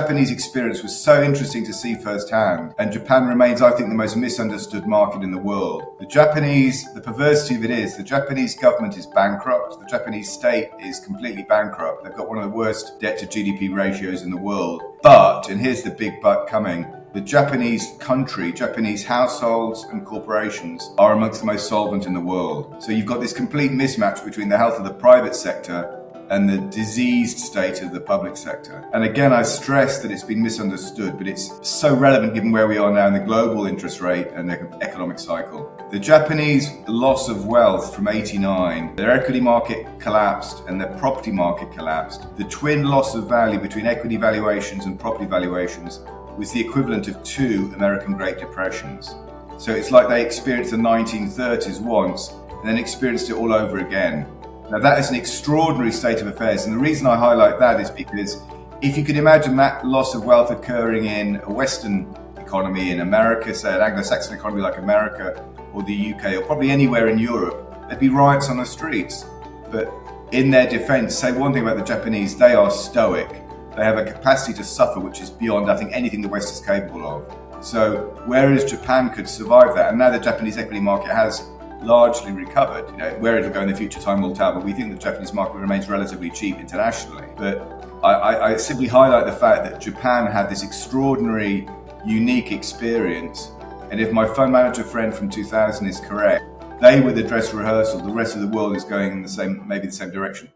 Japanese experience was so interesting to see firsthand, and Japan remains, I think, the most misunderstood market in the world. The perversity of it is, the Japanese government is bankrupt, the Japanese state is completely bankrupt. They've got one of the worst debt to GDP ratios in the world. But, and here's the big but coming, the Japanese households and corporations are amongst the most solvent in the world. So you've got this complete mismatch between the health of the private sector and the diseased state of the public sector. And again, I stress that it's been misunderstood, but it's so relevant given where we are now in the global interest rate and the economic cycle. The Japanese loss of wealth from '89, their equity market collapsed and their property market collapsed. The twin loss of value between equity valuations and property valuations was the equivalent of 2 American Great Depressions. So it's like they experienced the 1930s once and then experienced it all over again. Now that is an extraordinary state of affairs, and the reason I highlight that is because if you could imagine that loss of wealth occurring in a Western economy in America, say an Anglo-Saxon economy like America or the UK or probably anywhere in Europe, there'd be riots on the streets. But in their defense, say one thing about the Japanese, they are stoic. They have a capacity to suffer which is beyond, I think, anything the West is capable of. So whereas Japan could survive that, and now the Japanese equity market has largely recovered. Where it'll go in the future, time will tell, but we think the Japanese market remains relatively cheap internationally. But I simply highlight the fact that Japan had this extraordinary, unique experience, and if my fund manager friend from 2000 is correct, they were the dress rehearsal. The rest of the world is going in maybe the same direction.